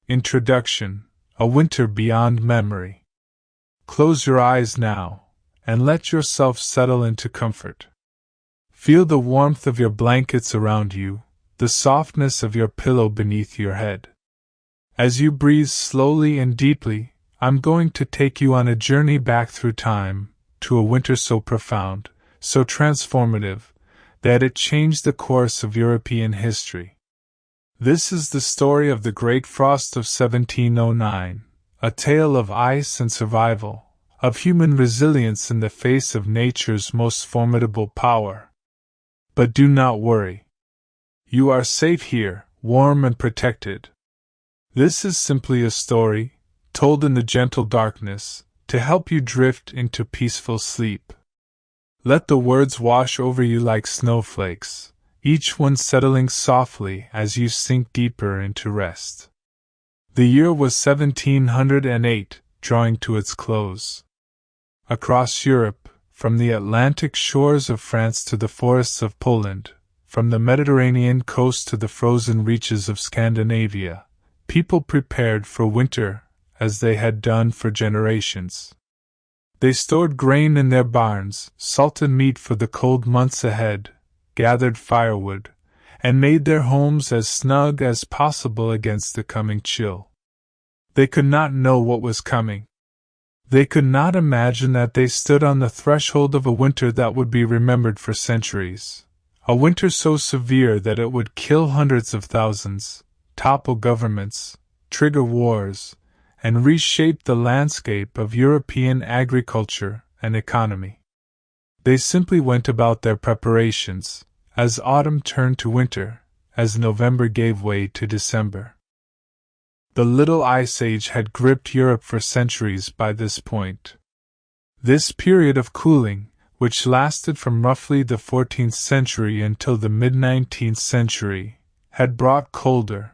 Introduction: A Winter Beyond Memory. Close your eyes now, and let yourself settle into comfort. Feel the warmth of your blankets around you, the softness of your pillow beneath your head. As you breathe slowly and deeply, I'm going to take you on a journey back through time, to a winter so profound, so transformative, that it changed the course of European history. This is the story of the Great Frost of 1709, a tale of ice and survival, of human resilience in the face of nature's most formidable power. But do not worry. You are safe here, warm and protected. This is simply a story, told in the gentle darkness, to help you drift into peaceful sleep. Let the words wash over you like snowflakes, each one settling softly as you sink deeper into rest. The year was 1708, drawing to its close. Across Europe, from the Atlantic shores of France to the forests of Poland, from the Mediterranean coast to the frozen reaches of Scandinavia, people prepared for winter as they had done for generations. They stored grain in their barns, salted meat for the cold months ahead, gathered firewood, and made their homes as snug as possible against the coming chill. They could not know what was coming. They could not imagine that they stood on the threshold of a winter that would be remembered for centuries, a winter so severe that it would kill hundreds of thousands, topple governments, trigger wars, and reshape the landscape of European agriculture and economy. They simply went about their preparations, as autumn turned to winter, as November gave way to December. The Little Ice Age had gripped Europe for centuries by this point. This period of cooling, which lasted from roughly the 14th century until the mid-19th century, had brought colder,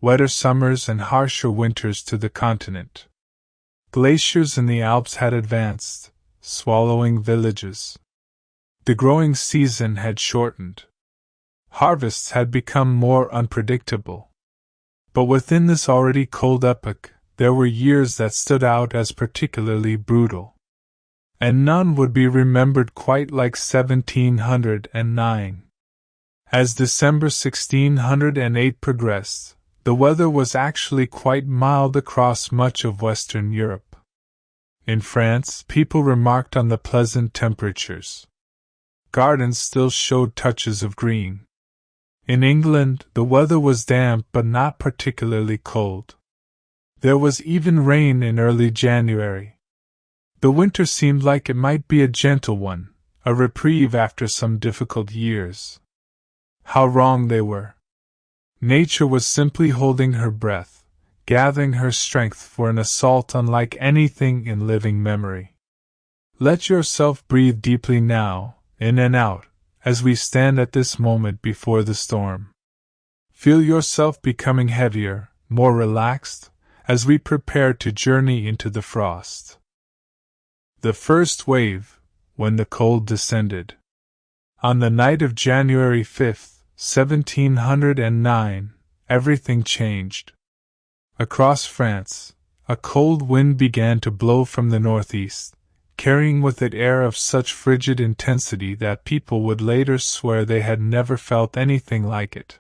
wetter summers and harsher winters to the continent. Glaciers in the Alps had advanced, swallowing villages. The growing season had shortened. Harvests had become more unpredictable. But within this already cold epoch, there were years that stood out as particularly brutal. And none would be remembered quite like 1709. As December 1608 progressed, the weather was actually quite mild across much of Western Europe. In France, people remarked on the pleasant temperatures. Gardens still showed touches of green. In England, the weather was damp but not particularly cold. There was even rain in early January. The winter seemed like it might be a gentle one, a reprieve after some difficult years. How wrong they were. Nature was simply holding her breath, gathering her strength for an assault unlike anything in living memory. Let yourself breathe deeply now, in and out, as we stand at this moment before the storm. Feel yourself becoming heavier, more relaxed, as we prepare to journey into the frost. The first wave, when the cold descended. On the night of January 5th, 1709, everything changed. Across France, a cold wind began to blow from the northeast, carrying with it air of such frigid intensity that people would later swear they had never felt anything like it.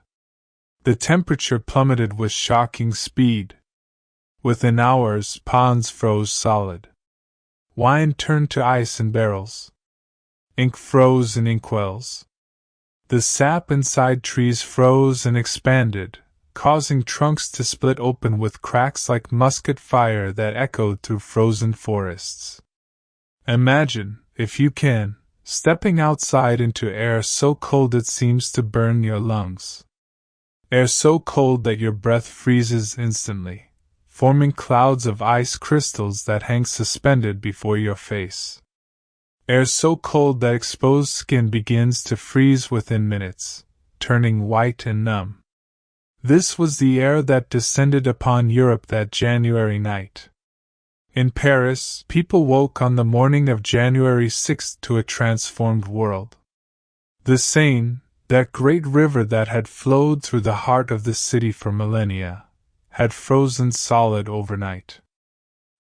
The temperature plummeted with shocking speed. Within hours, ponds froze solid. Wine turned to ice in barrels. Ink froze in inkwells. The sap inside trees froze and expanded, causing trunks to split open with cracks like musket fire that echoed through frozen forests. Imagine, if you can, stepping outside into air so cold it seems to burn your lungs. Air so cold that your breath freezes instantly, forming clouds of ice crystals that hang suspended before your face. Air so cold that exposed skin begins to freeze within minutes, turning white and numb. This was the air that descended upon Europe that January night. In Paris, people woke on the morning of January 6th to a transformed world. The Seine, that great river that had flowed through the heart of the city for millennia, had frozen solid overnight.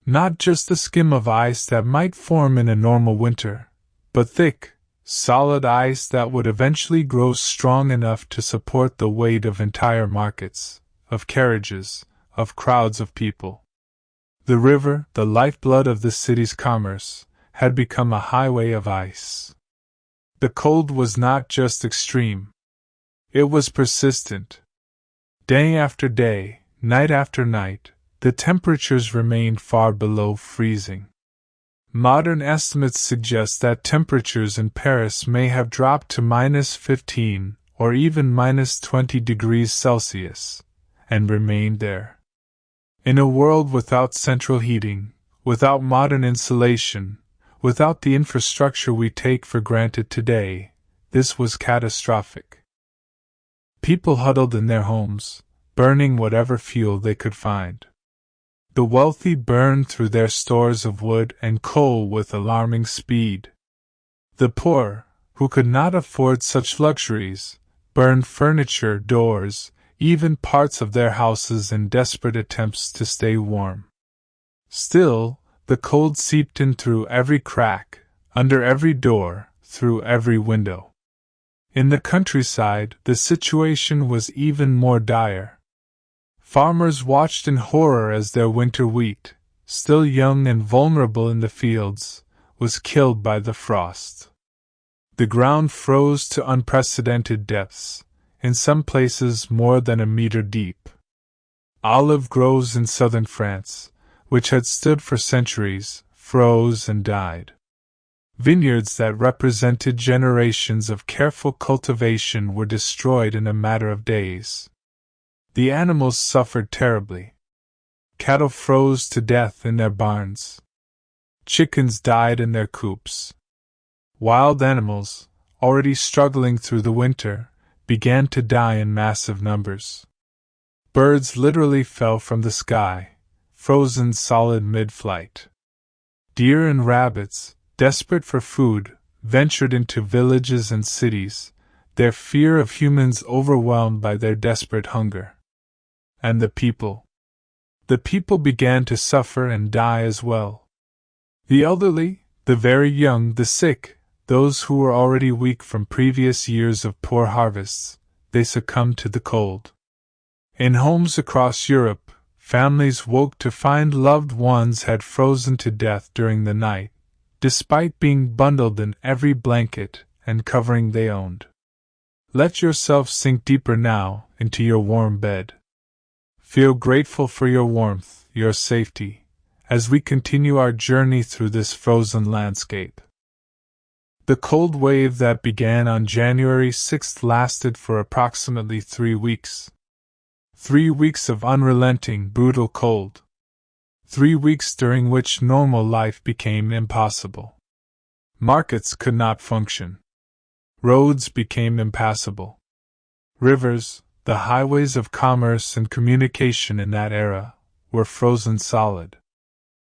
Not just a skim of ice that might form in a normal winter, but thick, solid ice that would eventually grow strong enough to support the weight of entire markets, of carriages, of crowds of people. The river, the lifeblood of the city's commerce, had become a highway of ice. The cold was not just extreme. It was persistent. Day after day, night after night, the temperatures remained far below freezing. Modern estimates suggest that temperatures in Paris may have dropped to -15 or even -20 degrees Celsius, and remained there. In a world without central heating, without modern insulation, without the infrastructure we take for granted today, this was catastrophic. People huddled in their homes, burning whatever fuel they could find. The wealthy burned through their stores of wood and coal with alarming speed. The poor, who could not afford such luxuries, burned furniture, doors, even parts of their houses in desperate attempts to stay warm. Still, the cold seeped in through every crack, under every door, through every window. In the countryside, the situation was even more dire. Farmers watched in horror as their winter wheat, still young and vulnerable in the fields, was killed by the frost. The ground froze to unprecedented depths, in some places more than a meter deep. Olive groves in southern France, which had stood for centuries, froze and died. Vineyards that represented generations of careful cultivation were destroyed in a matter of days. The animals suffered terribly. Cattle froze to death in their barns. Chickens died in their coops. Wild animals, already struggling through the winter, began to die in massive numbers. Birds literally fell from the sky, frozen solid mid-flight. Deer and rabbits, desperate for food, ventured into villages and cities, their fear of humans overwhelmed by their desperate hunger. And the people began to suffer and die as well. The elderly, the very young, the sick, those who were already weak from previous years of poor harvests, they succumbed to the cold. In homes across Europe, families woke to find loved ones had frozen to death during the night, despite being bundled in every blanket and covering they owned. Let yourself sink deeper now into your warm bed. Feel grateful for your warmth, your safety, as we continue our journey through this frozen landscape. The cold wave that began on January 6th lasted for approximately 3 weeks. 3 weeks of unrelenting, brutal cold. 3 weeks during which normal life became impossible. Markets could not function. Roads became impassable. Rivers, the highways of commerce and communication in that era, were frozen solid.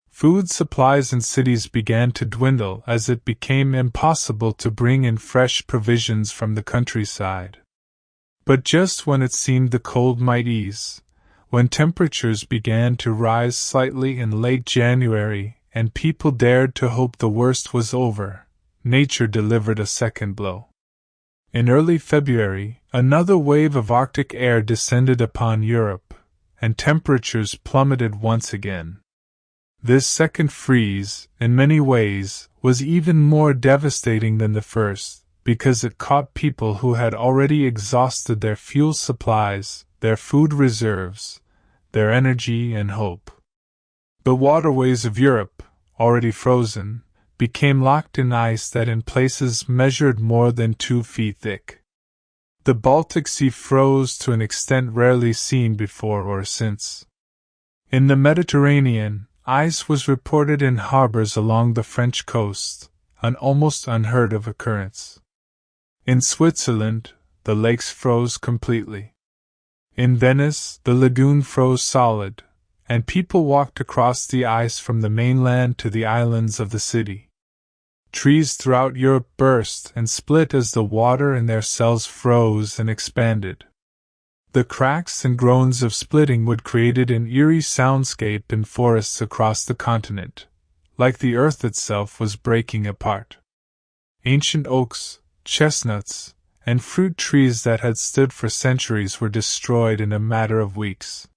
Food supplies in cities began to dwindle as it became impossible to bring in fresh provisions from the countryside. But just when it seemed the cold might ease, when temperatures began to rise slightly in late January and people dared to hope the worst was over, nature delivered a second blow. In early February, another wave of Arctic air descended upon Europe, and temperatures plummeted once again. This second freeze, in many ways, was even more devastating than the first, because it caught people who had already exhausted their fuel supplies, their food reserves, their energy and hope. The waterways of Europe, already frozen, became locked in ice that in places measured more than 2 feet thick. The Baltic Sea froze to an extent rarely seen before or since. In the Mediterranean, ice was reported in harbors along the French coast, an almost unheard of occurrence. In Switzerland, the lakes froze completely. In Venice, the lagoon froze solid, and people walked across the ice from the mainland to the islands of the city. Trees throughout Europe burst and split as the water in their cells froze and expanded. The cracks and groans of splitting wood created an eerie soundscape in forests across the continent, like the earth itself was breaking apart. Ancient oaks, chestnuts, and fruit trees that had stood for centuries were destroyed in a matter of weeks.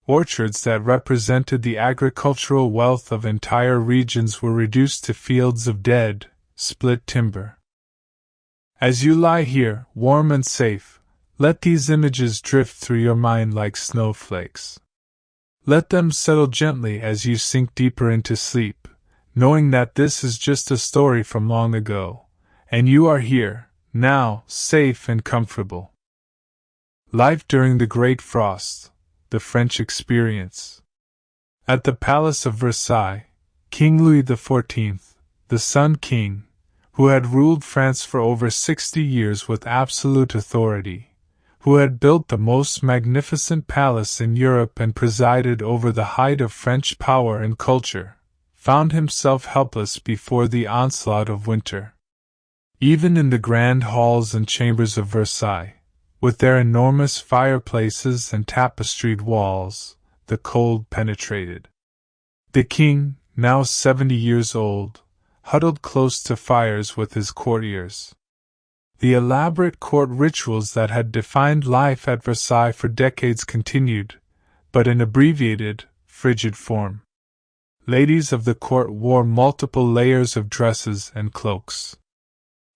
Orchards that represented the agricultural wealth of entire regions were reduced to fields of dead, split timber. As you lie here, warm and safe, let these images drift through your mind like snowflakes. Let them settle gently as you sink deeper into sleep, knowing that this is just a story from long ago, and you are here, now, safe and comfortable. Life during the Great Frost, the French experience. At the Palace of Versailles, King Louis XIV, the Sun King, who had ruled France for over 60 years with absolute authority, who had built the most magnificent palace in Europe and presided over the height of French power and culture, found himself helpless before the onslaught of winter. Even in the grand halls and chambers of Versailles, with their enormous fireplaces and tapestried walls, the cold penetrated. The king, now 70 years old, huddled close to fires with his courtiers. The elaborate court rituals that had defined life at Versailles for decades continued, but in abbreviated, frigid form. Ladies of the court wore multiple layers of dresses and cloaks.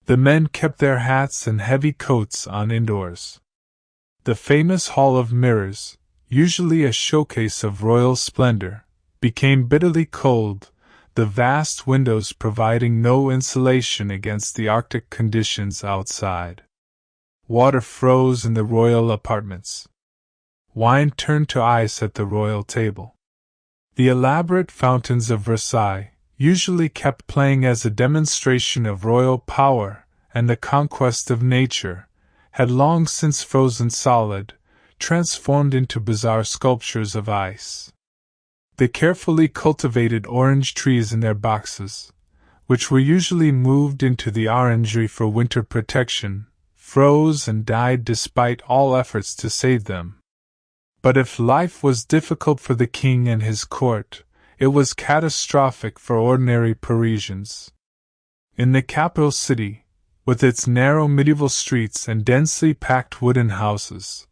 The men kept their hats and heavy coats on indoors. The famous Hall of Mirrors, usually a showcase of royal splendor, became bitterly cold, the vast windows providing no insulation against the Arctic conditions outside. Water froze in the royal apartments. Wine turned to ice at the royal table. The elaborate fountains of Versailles, usually kept playing as a demonstration of royal power and the conquest of nature, had long since frozen solid, transformed into bizarre sculptures of ice. The carefully cultivated orange trees in their boxes, which were usually moved into the orangery for winter protection, froze and died despite all efforts to save them. But if life was difficult for the king and his court, it was catastrophic for ordinary Parisians. In the capital city, with its narrow medieval streets and densely packed wooden houses,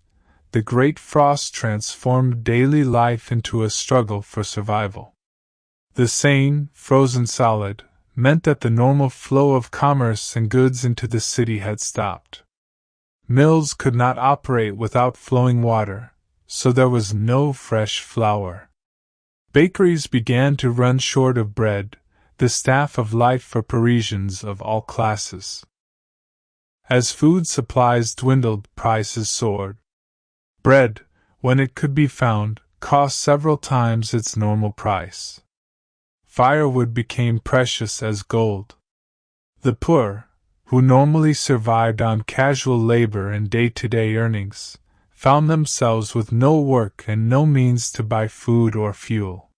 the Great Frost transformed daily life into a struggle for survival. The Seine, frozen solid, meant that the normal flow of commerce and goods into the city had stopped. Mills could not operate without flowing water, so there was no fresh flour. Bakeries began to run short of bread, the staff of life for Parisians of all classes. As food supplies dwindled, prices soared. Bread, when it could be found, cost several times its normal price. Firewood became precious as gold. The poor, who normally survived on casual labor and day-to-day earnings, found themselves with no work and no means to buy food or fuel.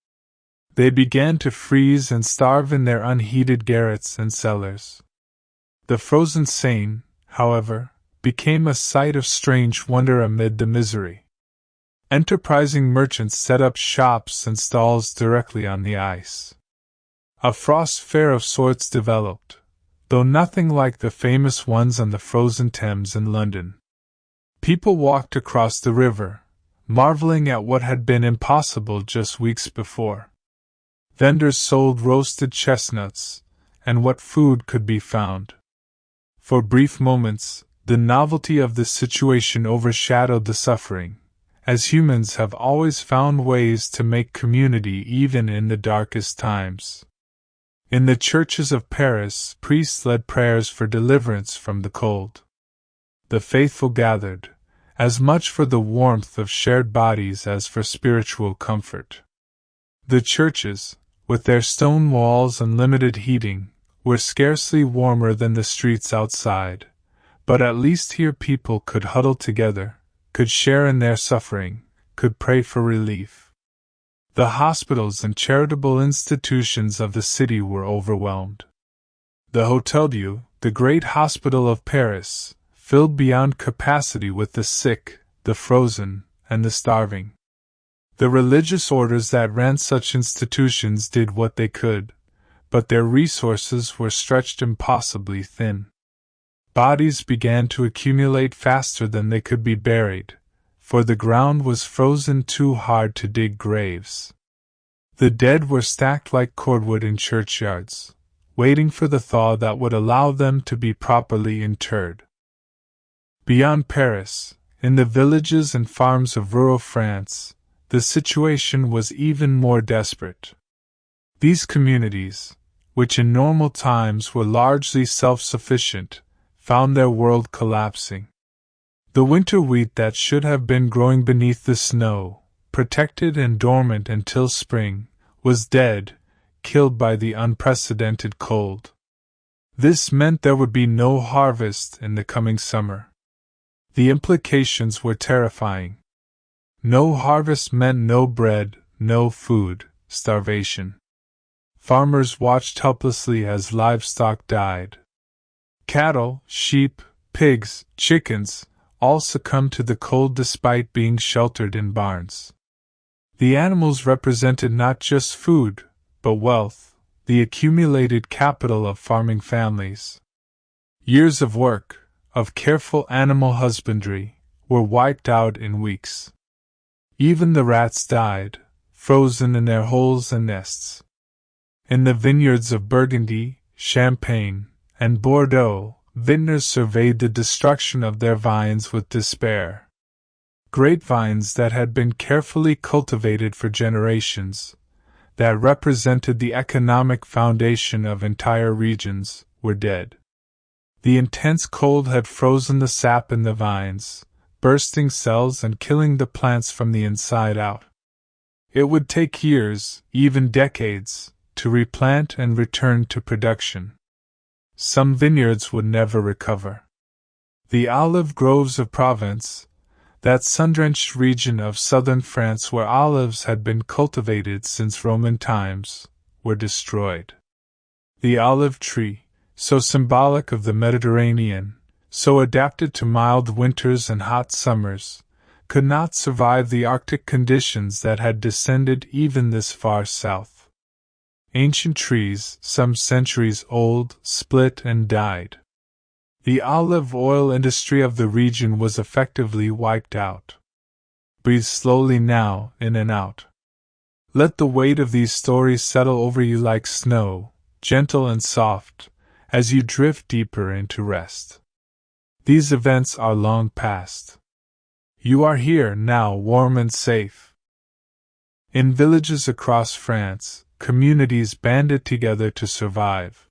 They began to freeze and starve in their unheated garrets and cellars. The frozen Seine, however, became a sight of strange wonder amid the misery. Enterprising merchants set up shops and stalls directly on the ice. A frost fair of sorts developed, though nothing like the famous ones on the frozen Thames in London. People walked across the river, marveling at what had been impossible just weeks before. Vendors sold roasted chestnuts, and what food could be found. For brief moments, the novelty of the situation overshadowed the suffering, as humans have always found ways to make community even in the darkest times. In the churches of Paris, priests led prayers for deliverance from the cold. The faithful gathered, as much for the warmth of shared bodies as for spiritual comfort. The churches, with their stone walls and limited heating, were scarcely warmer than the streets outside, but at least here people could huddle together, could share in their suffering, could pray for relief. The hospitals and charitable institutions of the city were overwhelmed. The Hôtel Dieu, the great hospital of Paris, filled beyond capacity with the sick, the frozen, and the starving. The religious orders that ran such institutions did what they could, but their resources were stretched impossibly thin. Bodies began to accumulate faster than they could be buried, for the ground was frozen too hard to dig graves. The dead were stacked like cordwood in churchyards, waiting for the thaw that would allow them to be properly interred. Beyond Paris, in the villages and farms of rural France, the situation was even more desperate. These communities, which in normal times were largely self-sufficient, found their world collapsing. The winter wheat that should have been growing beneath the snow, protected and dormant until spring, was dead, killed by the unprecedented cold. This meant there would be no harvest in the coming summer. The implications were terrifying. No harvest meant no bread, no food, starvation. Farmers watched helplessly as livestock died. Cattle, sheep, pigs, chickens, all succumbed to the cold despite being sheltered in barns. The animals represented not just food, but wealth, the accumulated capital of farming families. Years of work, of careful animal husbandry, were wiped out in weeks. Even the rats died, frozen in their holes and nests. In the vineyards of Burgundy, Champagne, and Bordeaux, vintners surveyed the destruction of their vines with despair. Grapevines that had been carefully cultivated for generations, that represented the economic foundation of entire regions, were dead. The intense cold had frozen the sap in the vines, bursting cells and killing the plants from the inside out. It would take years, even decades, to replant and return to production. Some vineyards would never recover. The olive groves of Provence, that sun-drenched region of southern France where olives had been cultivated since Roman times, were destroyed. The olive tree, so symbolic of the Mediterranean, so adapted to mild winters and hot summers, could not survive the Arctic conditions that had descended even this far south. Ancient trees, some centuries old, split and died. The olive oil industry of the region was effectively wiped out. Breathe slowly now, in and out. Let the weight of these stories settle over you like snow, gentle and soft, as you drift deeper into rest. These events are long past. You are here now, warm and safe. In villages across France, communities banded together to survive.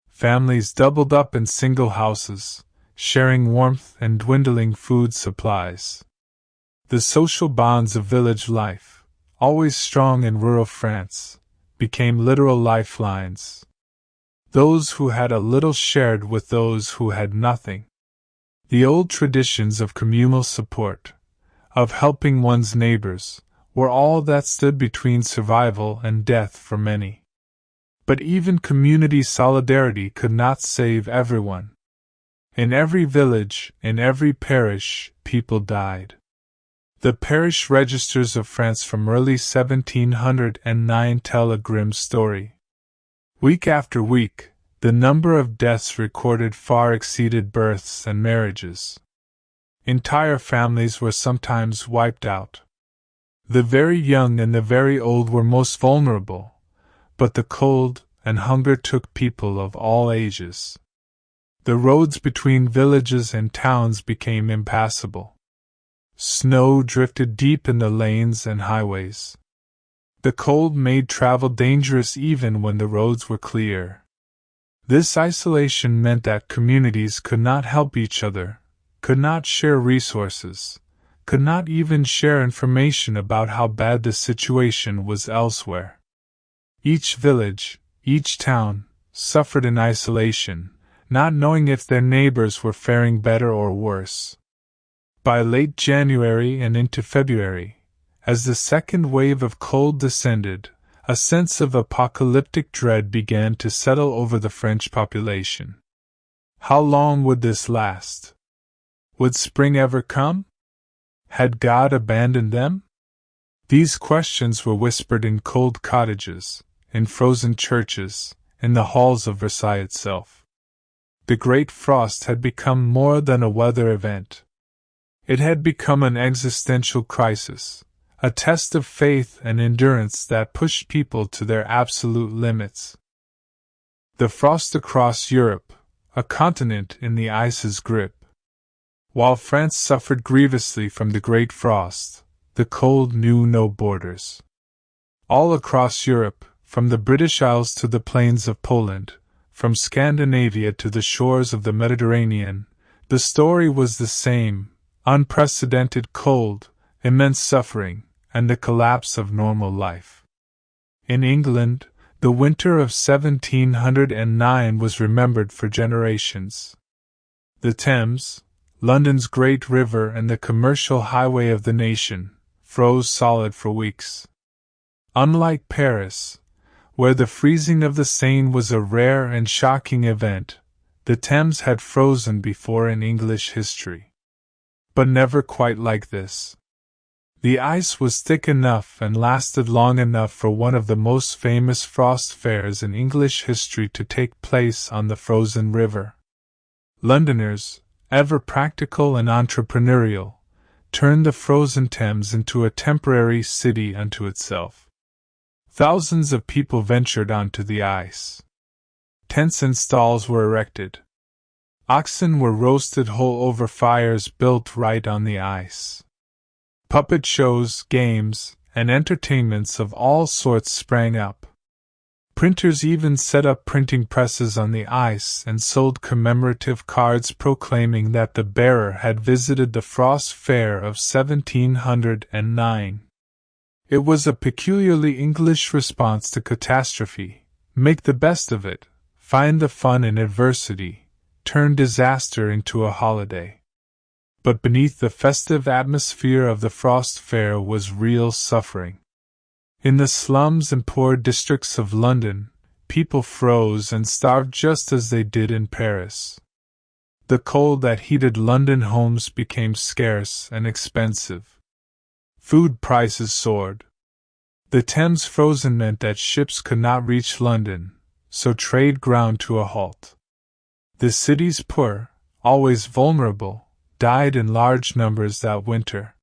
Families doubled up in single houses, sharing warmth and dwindling food supplies. The social bonds of village life, always strong in rural France, became literal lifelines. Those who had a little shared with those who had nothing. The old traditions of communal support, of helping one's neighbors, were all that stood between survival and death for many. But even community solidarity could not save everyone. In every village, in every parish, people died. The parish registers of France from early 1709 tell a grim story. Week after week, the number of deaths recorded far exceeded births and marriages. Entire families were sometimes wiped out. The very young and the very old were most vulnerable, but the cold and hunger took people of all ages. The roads between villages and towns became impassable. Snow drifted deep in the lanes and highways. The cold made travel dangerous even when the roads were clear. This isolation meant that communities could not help each other, could not share resources, could not even share information about how bad the situation was elsewhere. Each village, each town, suffered in isolation, not knowing if their neighbors were faring better or worse. By late January and into February, as the second wave of cold descended, a sense of apocalyptic dread began to settle over the French population. How long would this last? Would spring ever come? Had God abandoned them? These questions were whispered in cold cottages, in frozen churches, in the halls of Versailles itself. The Great Frost had become more than a weather event. It had become an existential crisis, a test of faith and endurance that pushed people to their absolute limits. The frost across Europe, a continent in the ice's grip. While France suffered grievously from the Great Frost, the cold knew no borders. All across Europe, from the British Isles to the plains of Poland, from Scandinavia to the shores of the Mediterranean, the story was the same: unprecedented cold, immense suffering, and the collapse of normal life. In England, the winter of 1709 was remembered for generations. The Thames, London's great river and the commercial highway of the nation, froze solid for weeks. Unlike Paris, where the freezing of the Seine was a rare and shocking event, the Thames had frozen before in English history. But never quite like this. The ice was thick enough and lasted long enough for one of the most famous frost fairs in English history to take place on the frozen river. Londoners, ever practical and entrepreneurial, turned the frozen Thames into a temporary city unto itself. Thousands of people ventured onto the ice. Tents and stalls were erected. Oxen were roasted whole over fires built right on the ice. Puppet shows, games, and entertainments of all sorts sprang up. Printers even set up printing presses on the ice and sold commemorative cards proclaiming that the bearer had visited the Frost Fair of 1709. It was a peculiarly English response to catastrophe: make the best of it, find the fun in adversity, turn disaster into a holiday. But beneath the festive atmosphere of the Frost Fair was real suffering. In the slums and poor districts of London, people froze and starved just as they did in Paris. The cold that heated London homes became scarce and expensive. Food prices soared. The Thames frozen meant that ships could not reach London, so trade ground to a halt. The city's poor, always vulnerable, died in large numbers that winter.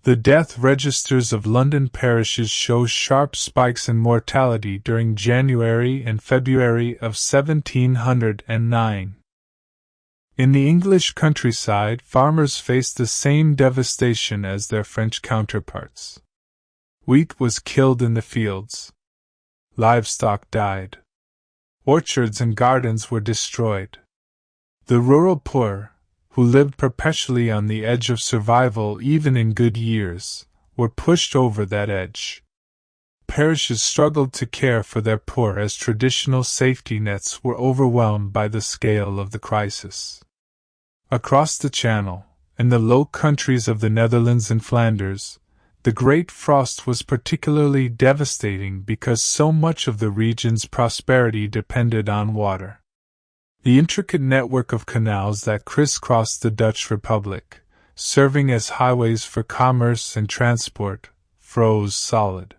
The death registers of London parishes show sharp spikes in mortality during January and February of 1709. In the English countryside, farmers faced the same devastation as their French counterparts. Wheat was killed in the fields. Livestock died. Orchards and gardens were destroyed. The rural poor, who lived perpetually on the edge of survival even in good years, were pushed over that edge. Parishes struggled to care for their poor as traditional safety nets were overwhelmed by the scale of the crisis. Across the Channel, in the Low Countries of the Netherlands and Flanders, the Great Frost was particularly devastating because so much of the region's prosperity depended on water. The intricate network of canals that crisscrossed the Dutch Republic, serving as highways for commerce and transport, froze solid.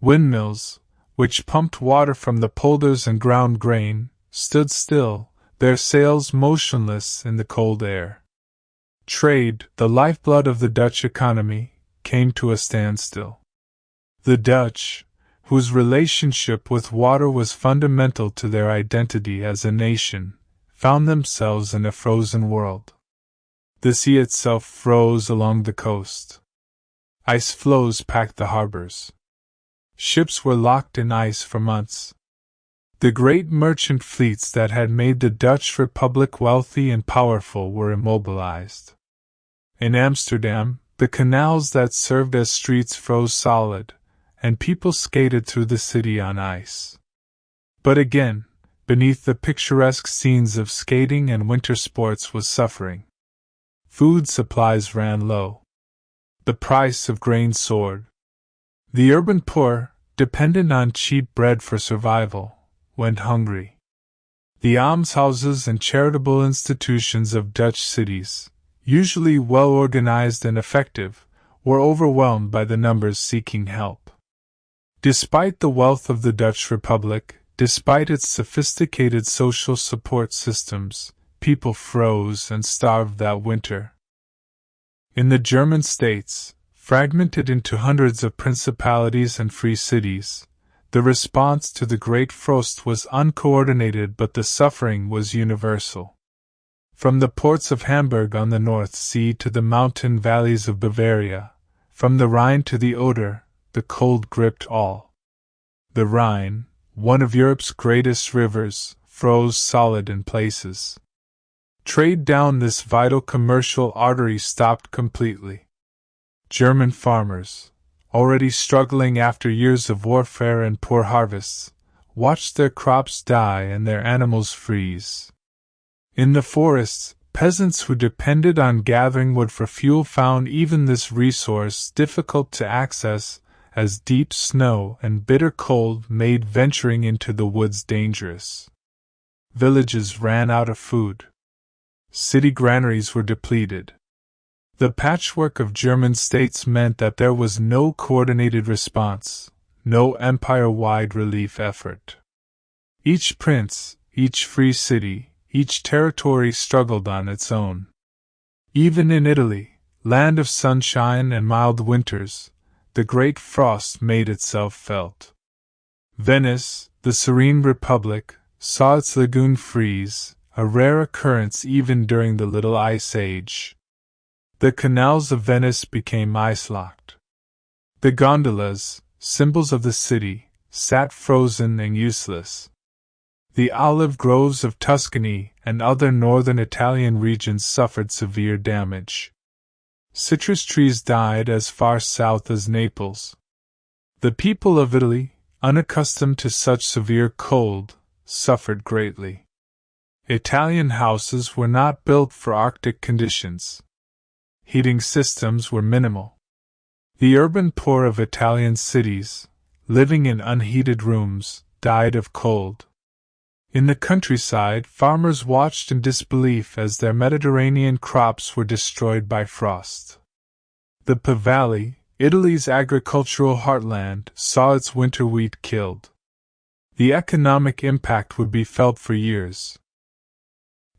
Windmills, which pumped water from the polders and ground grain, stood still, their sails motionless in the cold air. Trade, the lifeblood of the Dutch economy, came to a standstill. The Dutch, whose relationship with water was fundamental to their identity as a nation, found themselves in a frozen world. The sea itself froze along the coast. Ice floes packed the harbors. Ships were locked in ice for months. The great merchant fleets that had made the Dutch Republic wealthy and powerful were immobilized. In Amsterdam, the canals that served as streets froze solid, and people skated through the city on ice. But again, beneath the picturesque scenes of skating and winter sports was suffering. Food supplies ran low. The price of grain soared. The urban poor, dependent on cheap bread for survival, went hungry. The almshouses and charitable institutions of Dutch cities, usually well organized and effective, were overwhelmed by the numbers seeking help. Despite the wealth of the Dutch Republic, despite its sophisticated social support systems, people froze and starved that winter. In the German states, fragmented into hundreds of principalities and free cities, the response to the Great Frost was uncoordinated, but the suffering was universal. From the ports of Hamburg on the North Sea to the mountain valleys of Bavaria, from the Rhine to the Oder, the cold gripped all. The Rhine, one of Europe's greatest rivers, froze solid in places. Trade down this vital commercial artery stopped completely. German farmers, already struggling after years of warfare and poor harvests, watched their crops die and their animals freeze. In the forests, peasants who depended on gathering wood for fuel found even this resource difficult to access, as deep snow and bitter cold made venturing into the woods dangerous. Villages ran out of food. City granaries were depleted. The patchwork of German states meant that there was no coordinated response, no empire-wide relief effort. Each prince, each free city, each territory struggled on its own. Even in Italy, land of sunshine and mild winters, the Great Frost made itself felt. Venice, the serene republic, saw its lagoon freeze, a rare occurrence even during the Little Ice Age. The canals of Venice became ice-locked. The gondolas, symbols of the city, sat frozen and useless. The olive groves of Tuscany and other northern Italian regions suffered severe damage. Citrus trees died as far south as Naples. The people of Italy, unaccustomed to such severe cold, suffered greatly. Italian houses were not built for Arctic conditions. Heating systems were minimal. The urban poor of Italian cities, living in unheated rooms, died of cold. In the countryside, farmers watched in disbelief as their Mediterranean crops were destroyed by frost. The Po Valley, Italy's agricultural heartland, saw its winter wheat killed. The economic impact would be felt for years.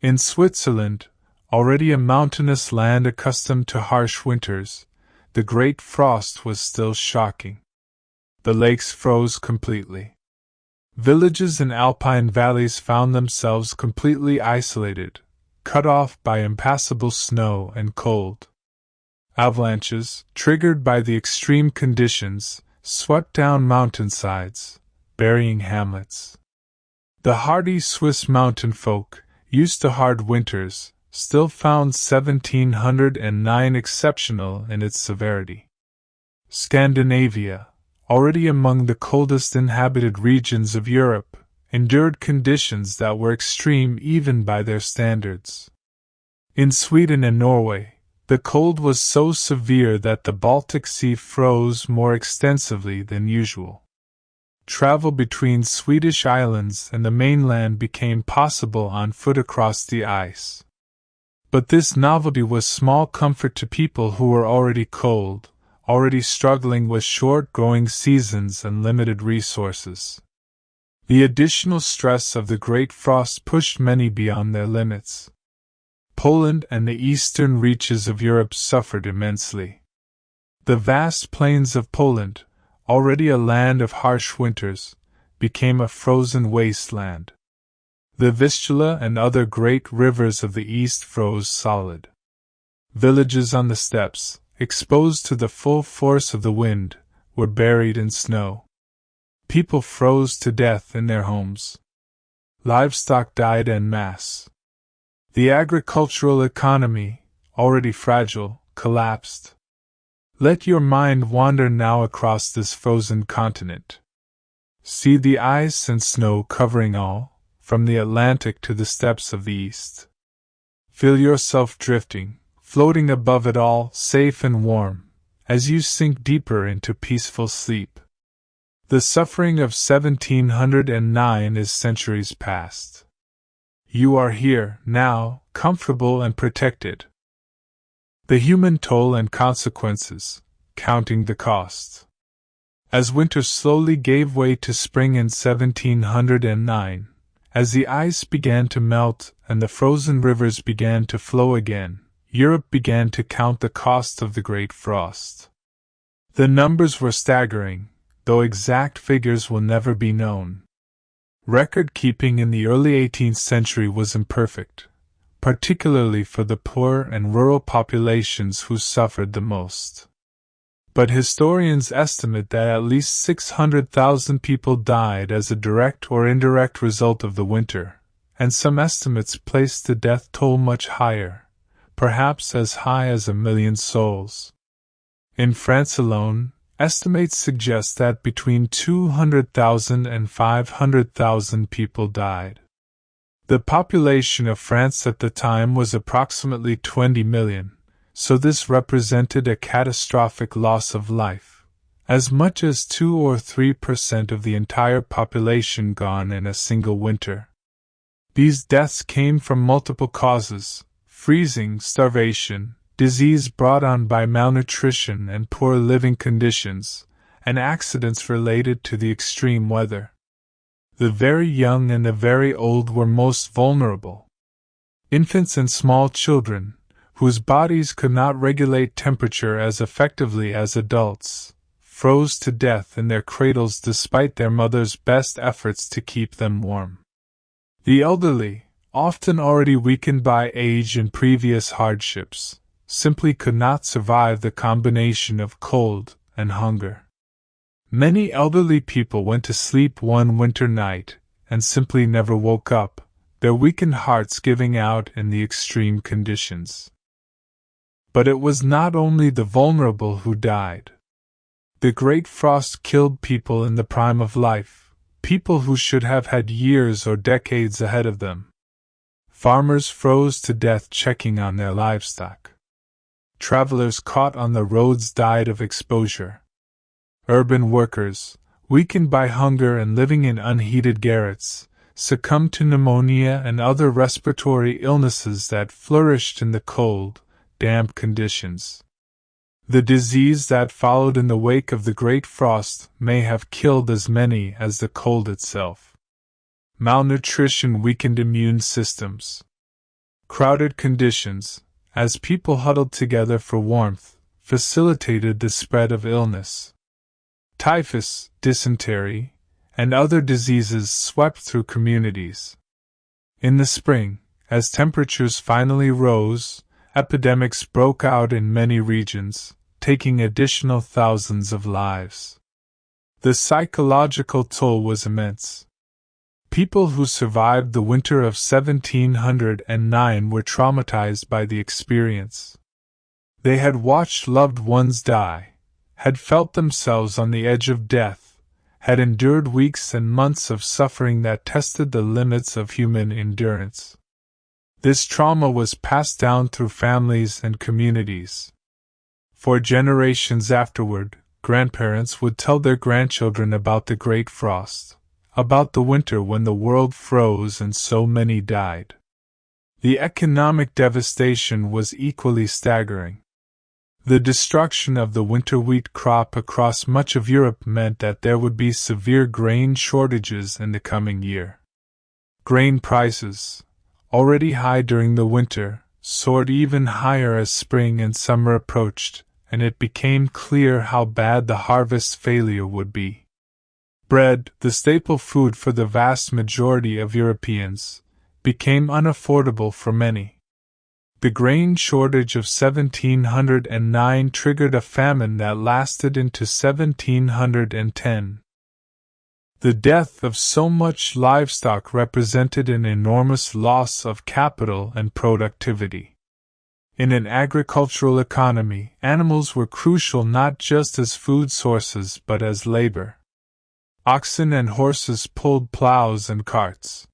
In Switzerland, already a mountainous land accustomed to harsh winters, the Great Frost was still shocking. The lakes froze completely. Villages in alpine valleys found themselves completely isolated, cut off by impassable snow and cold. Avalanches, triggered by the extreme conditions, swept down mountainsides, burying hamlets. The hardy Swiss mountain folk, used to hard winters, still found 1709 exceptional in its severity. Scandinavia, already among the coldest inhabited regions of Europe, endured conditions that were extreme even by their standards. In Sweden and Norway, the cold was so severe that the Baltic Sea froze more extensively than usual. Travel between Swedish islands and the mainland became possible on foot across the ice. But this novelty was small comfort to people who were already cold, already struggling with short growing seasons and limited resources. The additional stress of the Great Frost pushed many beyond their limits. Poland and the eastern reaches of Europe suffered immensely. The vast plains of Poland, already a land of harsh winters, became a frozen wasteland. The Vistula and other great rivers of the east froze solid. Villages on the steppes, exposed to the full force of the wind, were buried in snow. People froze to death in their homes. Livestock died en masse. The agricultural economy, already fragile, collapsed. Let your mind wander now across this frozen continent. See the ice and snow covering all, from the Atlantic to the steppes of the east. Feel yourself drifting, floating above it all, safe and warm, as you sink deeper into peaceful sleep. The suffering of 1709 is centuries past. You are here, now, comfortable and protected. The human toll and consequences, counting the cost. As winter slowly gave way to spring in 1709, as the ice began to melt and the frozen rivers began to flow again, Europe began to count the cost of the Great Frost. The numbers were staggering, though exact figures will never be known. Record-keeping in the early 18th century was imperfect, particularly for the poor and rural populations who suffered the most. But historians estimate that at least 600,000 people died as a direct or indirect result of the winter, and some estimates place the death toll much higher, perhaps as high as 1 million souls. In France alone, estimates suggest that between 200,000 and 500,000 people died. The population of France at the time was approximately 20 million. So this represented a catastrophic loss of life, as much as 2 or 3% of the entire population gone in a single winter. These deaths came from multiple causes: freezing, starvation, disease brought on by malnutrition and poor living conditions, and accidents related to the extreme weather. The very young and the very old were most vulnerable. Infants and small children, whose bodies could not regulate temperature as effectively as adults, froze to death in their cradles despite their mothers' best efforts to keep them warm. The elderly, often already weakened by age and previous hardships, simply could not survive the combination of cold and hunger. Many elderly people went to sleep one winter night and simply never woke up, their weakened hearts giving out in the extreme conditions. But it was not only the vulnerable who died. The Great Frost killed people in the prime of life, people who should have had years or decades ahead of them. Farmers froze to death checking on their livestock. Travelers caught on the roads died of exposure. Urban workers, weakened by hunger and living in unheated garrets, succumbed to pneumonia and other respiratory illnesses that flourished in the cold, damp conditions. The disease that followed in the wake of the Great Frost may have killed as many as the cold itself. Malnutrition weakened immune systems. Crowded conditions, as people huddled together for warmth, facilitated the spread of illness. Typhus, dysentery, and other diseases swept through communities. In the spring, as temperatures finally rose, epidemics broke out in many regions, taking additional thousands of lives. The psychological toll was immense. People who survived the winter of 1709 were traumatized by the experience. They had watched loved ones die, had felt themselves on the edge of death, had endured weeks and months of suffering that tested the limits of human endurance. This trauma was passed down through families and communities. For generations afterward, grandparents would tell their grandchildren about the Great Frost, about the winter when the world froze and so many died. The economic devastation was equally staggering. The destruction of the winter wheat crop across much of Europe meant that there would be severe grain shortages in the coming year. Grain prices, already high during the winter, soared even higher as spring and summer approached, and it became clear how bad the harvest failure would be. Bread, the staple food for the vast majority of Europeans, became unaffordable for many. The grain shortage of 1709 triggered a famine that lasted into 1710. The death of so much livestock represented an enormous loss of capital and productivity. In an agricultural economy, animals were crucial not just as food sources but as labor. Oxen and horses pulled plows and carts.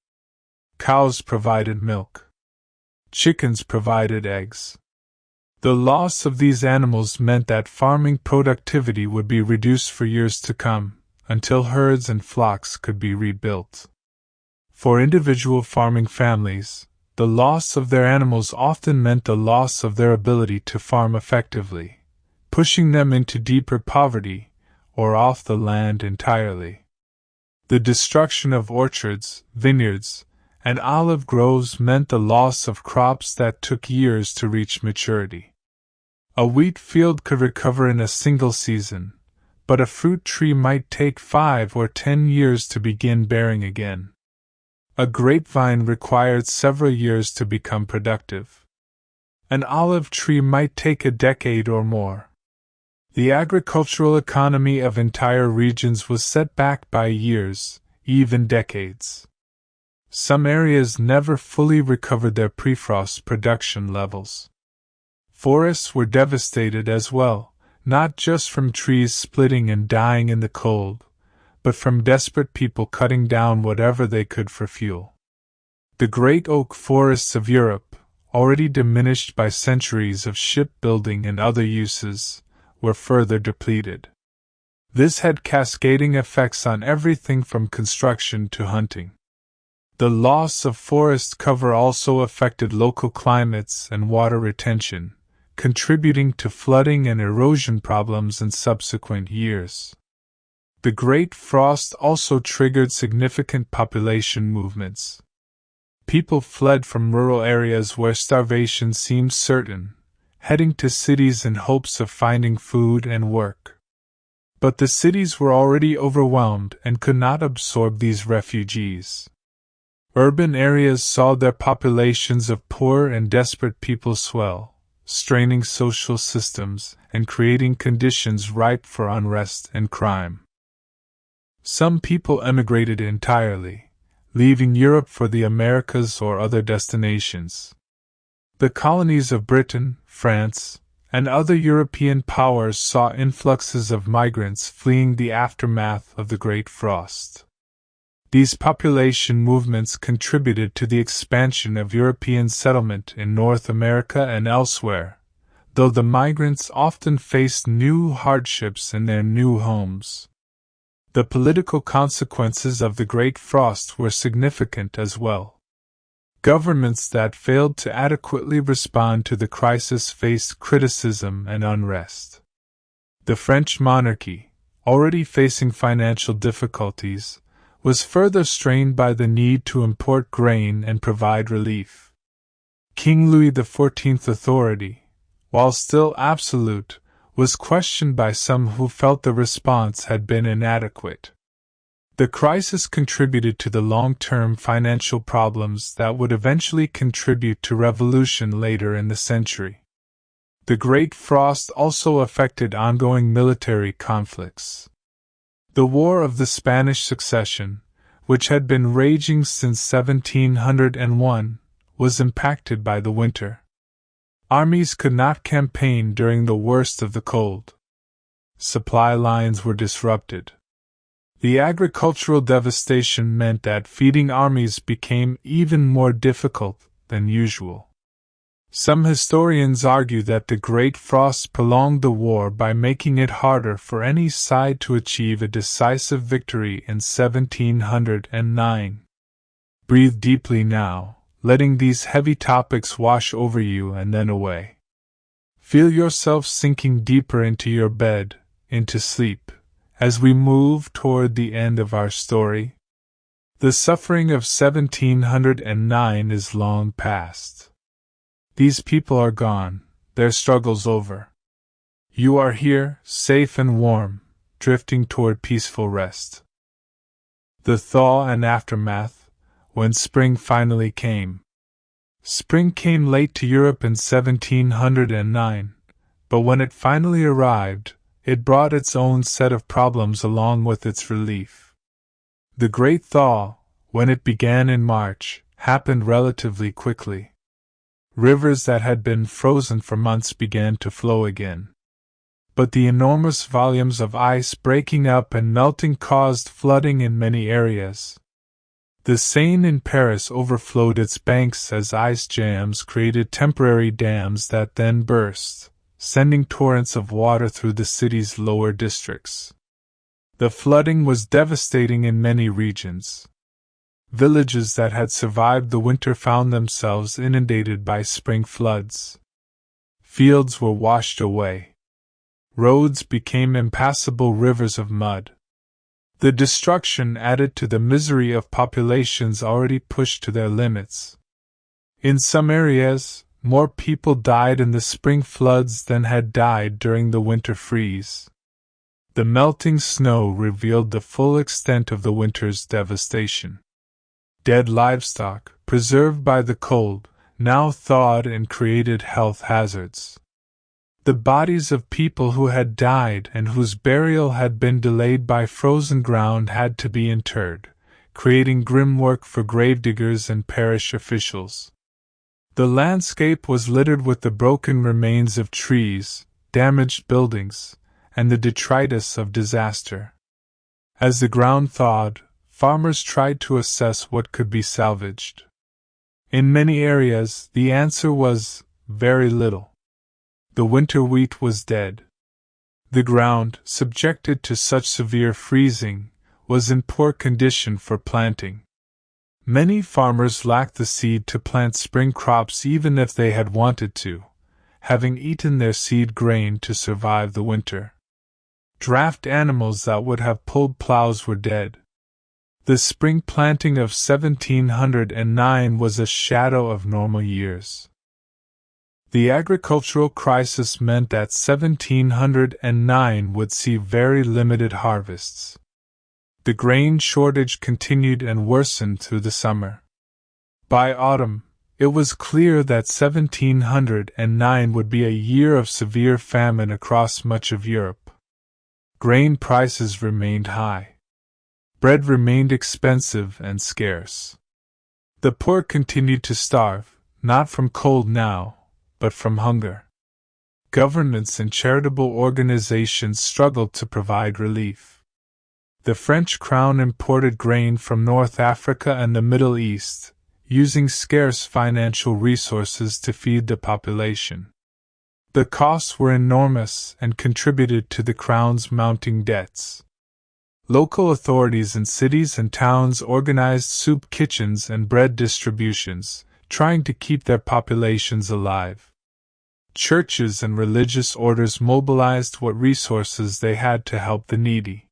Cows provided milk. Chickens provided eggs. The loss of these animals meant that farming productivity would be reduced for years to come, until herds and flocks could be rebuilt. For individual farming families, the loss of their animals often meant the loss of their ability to farm effectively, pushing them into deeper poverty, or off the land entirely. The destruction of orchards, vineyards, and olive groves meant the loss of crops that took years to reach maturity. A wheat field could recover in a single season, but a fruit tree might take 5 or 10 years to begin bearing again. A grapevine required several years to become productive. An olive tree might take a decade or more. The agricultural economy of entire regions was set back by years, even decades. Some areas never fully recovered their pre-frost production levels. Forests were devastated as well, not just from trees splitting and dying in the cold, but from desperate people cutting down whatever they could for fuel. The great oak forests of Europe, already diminished by centuries of shipbuilding and other uses, were further depleted. This had cascading effects on everything from construction to hunting. The loss of forest cover also affected local climates and water retention, contributing to flooding and erosion problems in subsequent years. The Great Frost also triggered significant population movements. People fled from rural areas where starvation seemed certain, heading to cities in hopes of finding food and work. But the cities were already overwhelmed and could not absorb these refugees. Urban areas saw their populations of poor and desperate people swell, straining social systems and creating conditions ripe for unrest and crime. Some people emigrated entirely, leaving Europe for the Americas or other destinations. The colonies of Britain, France, and other European powers saw influxes of migrants fleeing the aftermath of the Great Frost. These population movements contributed to the expansion of European settlement in North America and elsewhere, though the migrants often faced new hardships in their new homes. The political consequences of the Great Frost were significant as well. Governments that failed to adequately respond to the crisis faced criticism and unrest. The French monarchy, already facing financial difficulties, was further strained by the need to import grain and provide relief. King Louis XIV's authority, while still absolute, was questioned by some who felt the response had been inadequate. The crisis contributed to the long-term financial problems that would eventually contribute to revolution later in the century. The Great Frost also affected ongoing military conflicts. The War of the Spanish Succession, which had been raging since 1701, was impacted by the winter. Armies could not campaign during the worst of the cold. Supply lines were disrupted. The agricultural devastation meant that feeding armies became even more difficult than usual. Some historians argue that the Great Frost prolonged the war by making it harder for any side to achieve a decisive victory in 1709. Breathe deeply now, letting these heavy topics wash over you and then away. Feel yourself sinking deeper into your bed, into sleep, as we move toward the end of our story. The suffering of 1709 is long past. These people are gone, their struggles over. You are here, safe and warm, drifting toward peaceful rest. The thaw and aftermath, when spring finally came. Spring came late to Europe in 1709, but when it finally arrived, it brought its own set of problems along with its relief. The Great Thaw, when it began in March, happened relatively quickly. Rivers that had been frozen for months began to flow again. But the enormous volumes of ice breaking up and melting caused flooding in many areas. The Seine in Paris overflowed its banks as ice jams created temporary dams that then burst, sending torrents of water through the city's lower districts. The flooding was devastating in many regions. Villages that had survived the winter found themselves inundated by spring floods. Fields were washed away. Roads became impassable rivers of mud. The destruction added to the misery of populations already pushed to their limits. In some areas, more people died in the spring floods than had died during the winter freeze. The melting snow revealed the full extent of the winter's devastation. Dead livestock, preserved by the cold, now thawed and created health hazards. The bodies of people who had died and whose burial had been delayed by frozen ground had to be interred, creating grim work for gravediggers and parish officials. The landscape was littered with the broken remains of trees, damaged buildings, and the detritus of disaster. As the ground thawed, farmers tried to assess what could be salvaged. In many areas, the answer was very little. The winter wheat was dead. The ground, subjected to such severe freezing, was in poor condition for planting. Many farmers lacked the seed to plant spring crops even if they had wanted to, having eaten their seed grain to survive the winter. Draft animals that would have pulled plows were dead. The spring planting of 1709 was a shadow of normal years. The agricultural crisis meant that 1709 would see very limited harvests. The grain shortage continued and worsened through the summer. By autumn, it was clear that 1709 would be a year of severe famine across much of Europe. Grain prices remained high. Bread remained expensive and scarce. The poor continued to starve, not from cold now, but from hunger. Governments and charitable organizations struggled to provide relief. The French crown imported grain from North Africa and the Middle East, using scarce financial resources to feed the population. The costs were enormous and contributed to the crown's mounting debts. Local authorities in cities and towns organized soup kitchens and bread distributions, trying to keep their populations alive. Churches and religious orders mobilized what resources they had to help the needy.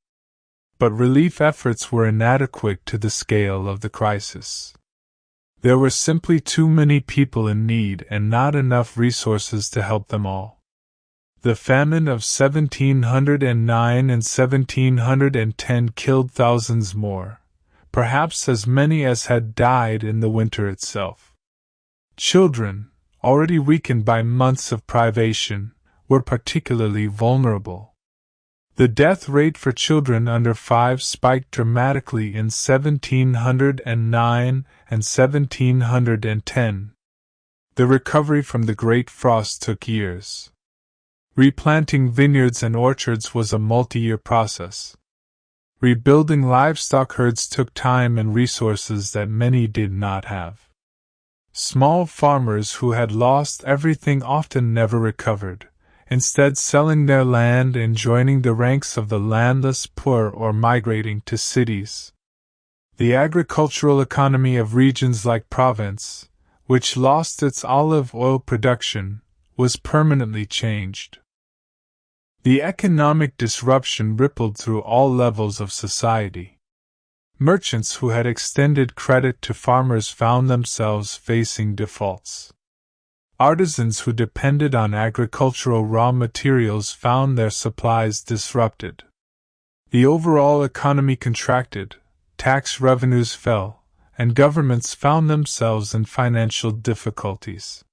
But relief efforts were inadequate to the scale of the crisis. There were simply too many people in need and not enough resources to help them all. The famine of 1709 and 1710 killed thousands more, perhaps as many as had died in the winter itself. Children, already weakened by months of privation, were particularly vulnerable. The death rate for children under 5 spiked dramatically in 1709 and 1710. The recovery from the Great Frost took years. Replanting vineyards and orchards was a multi-year process. Rebuilding livestock herds took time and resources that many did not have. Small farmers who had lost everything often never recovered, instead selling their land and joining the ranks of the landless poor or migrating to cities. The agricultural economy of regions like Provence, which lost its olive oil production, was permanently changed. The economic disruption rippled through all levels of society. Merchants who had extended credit to farmers found themselves facing defaults. Artisans who depended on agricultural raw materials found their supplies disrupted. The overall economy contracted, tax revenues fell, and governments found themselves in financial difficulties.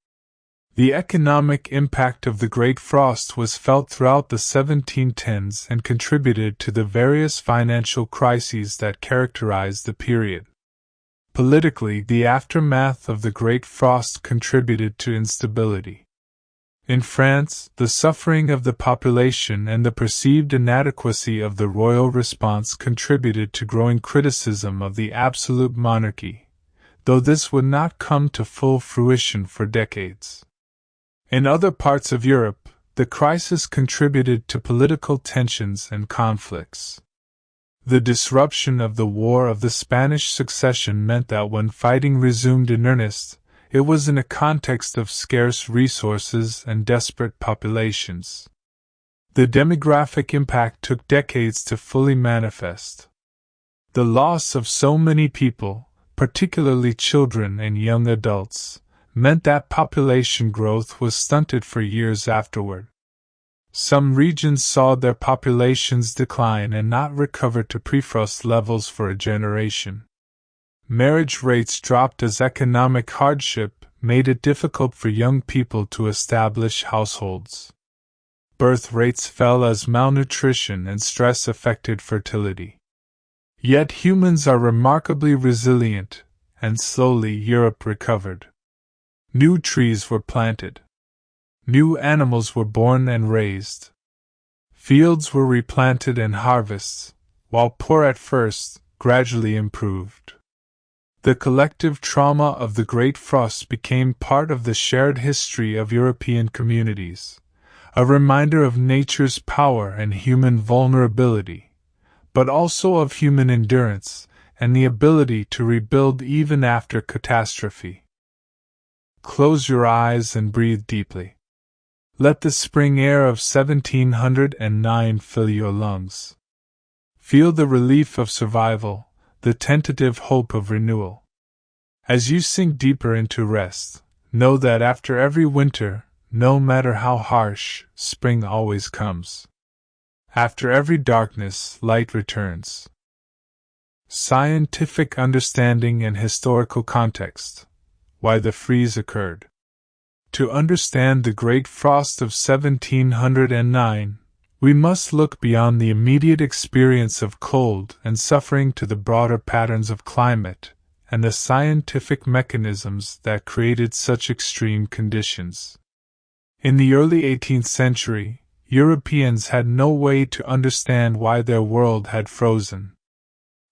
The economic impact of the Great Frost was felt throughout the 1710s and contributed to the various financial crises that characterized the period. Politically, the aftermath of the Great Frost contributed to instability. In France, the suffering of the population and the perceived inadequacy of the royal response contributed to growing criticism of the absolute monarchy, though this would not come to full fruition for decades. In other parts of Europe, the crisis contributed to political tensions and conflicts. The disruption of the War of the Spanish Succession meant that when fighting resumed in earnest, it was in a context of scarce resources and desperate populations. The demographic impact took decades to fully manifest. The loss of so many people, particularly children and young adults, meant that population growth was stunted for years afterward. Some regions saw their populations decline and not recover to pre-frost levels for a generation. Marriage rates dropped as economic hardship made it difficult for young people to establish households. Birth rates fell as malnutrition and stress affected fertility. Yet humans are remarkably resilient, and slowly Europe recovered. New trees were planted. New animals were born and raised. Fields were replanted and harvests, while poor at first, gradually improved. The collective trauma of the Great Frost became part of the shared history of European communities, a reminder of nature's power and human vulnerability, but also of human endurance and the ability to rebuild even after catastrophe. Close your eyes and breathe deeply. Let the spring air of 1709 fill your lungs. Feel the relief of survival, the tentative hope of renewal. As you sink deeper into rest, know that after every winter, no matter how harsh, spring always comes. After every darkness, light returns. Scientific understanding and historical context. Why the freeze occurred. To understand the Great Frost of 1709, we must look beyond the immediate experience of cold and suffering to the broader patterns of climate and the scientific mechanisms that created such extreme conditions. In the early 18th century, Europeans had no way to understand why their world had frozen.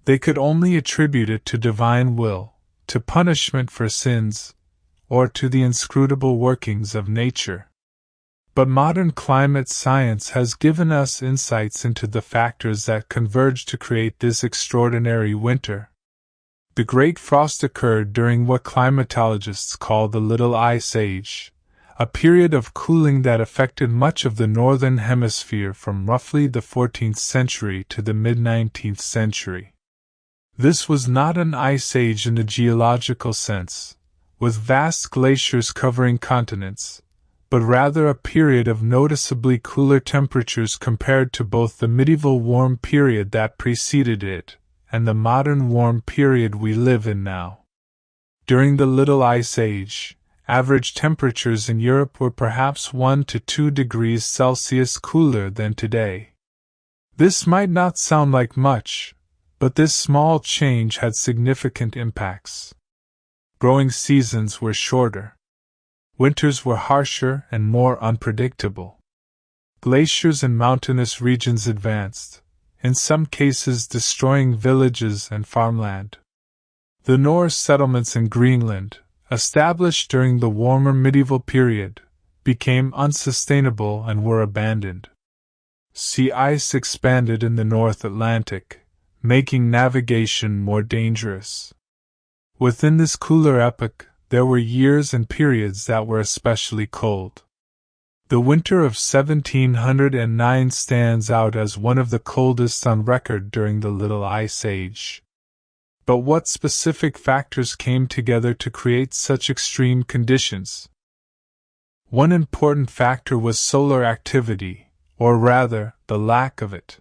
They could only attribute it to divine will, to punishment for sins, or to the inscrutable workings of nature. But modern climate science has given us insights into the factors that converge to create this extraordinary winter. The Great Frost occurred during what climatologists call the Little Ice Age, a period of cooling that affected much of the northern hemisphere from roughly the 14th century to the mid-19th century. This was not an ice age in the geological sense, with vast glaciers covering continents, but rather a period of noticeably cooler temperatures compared to both the medieval warm period that preceded it and the modern warm period we live in now. During the Little Ice Age, average temperatures in Europe were perhaps 1 to 2 degrees Celsius cooler than today. This might not sound like much, but this small change had significant impacts. Growing seasons were shorter. Winters were harsher and more unpredictable. Glaciers in mountainous regions advanced, in some cases destroying villages and farmland. The Norse settlements in Greenland, established during the warmer medieval period, became unsustainable and were abandoned. Sea ice expanded in the North Atlantic, making navigation more dangerous. Within this cooler epoch, there were years and periods that were especially cold. The winter of 1709 stands out as one of the coldest on record during the Little Ice Age. But what specific factors came together to create such extreme conditions? One important factor was solar activity, or rather, the lack of it.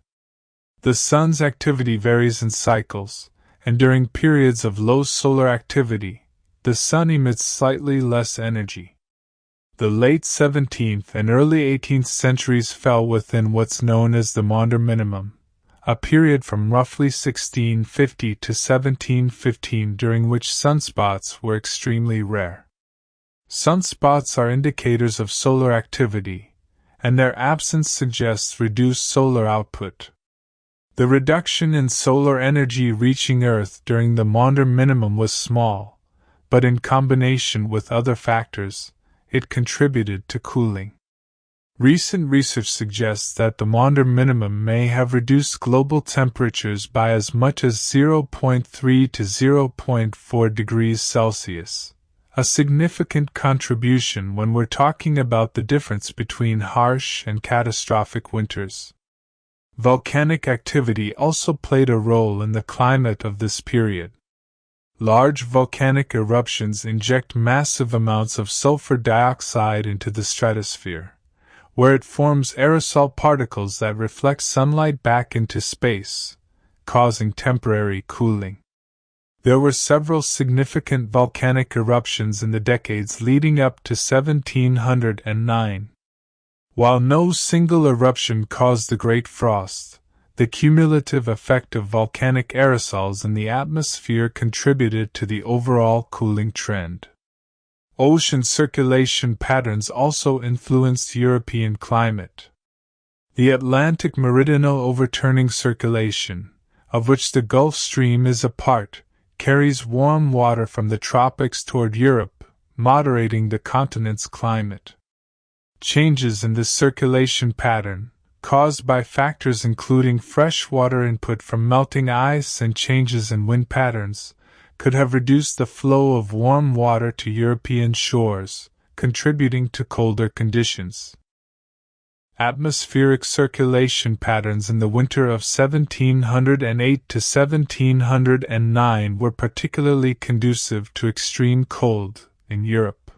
The sun's activity varies in cycles, and during periods of low solar activity, the sun emits slightly less energy. The late 17th and early 18th centuries fell within what's known as the Maunder minimum, a period from roughly 1650 to 1715 during which sunspots were extremely rare. Sunspots are indicators of solar activity, and their absence suggests reduced solar output. The reduction in solar energy reaching Earth during the Maunder minimum was small, but in combination with other factors, it contributed to cooling. Recent research suggests that the Maunder minimum may have reduced global temperatures by as much as 0.3 to 0.4 degrees Celsius, a significant contribution when we're talking about the difference between harsh and catastrophic winters. Volcanic activity also played a role in the climate of this period. Large volcanic eruptions inject massive amounts of sulfur dioxide into the stratosphere, where it forms aerosol particles that reflect sunlight back into space, causing temporary cooling. There were several significant volcanic eruptions in the decades leading up to 1709. While no single eruption caused the Great Frost, the cumulative effect of volcanic aerosols in the atmosphere contributed to the overall cooling trend. Ocean circulation patterns also influenced European climate. The Atlantic meridional overturning circulation, of which the Gulf Stream is a part, carries warm water from the tropics toward Europe, moderating the continent's climate. Changes in this circulation pattern, caused by factors including freshwater input from melting ice and changes in wind patterns, could have reduced the flow of warm water to European shores, contributing to colder conditions. Atmospheric circulation patterns in the winter of 1708 to 1709 were particularly conducive to extreme cold in Europe.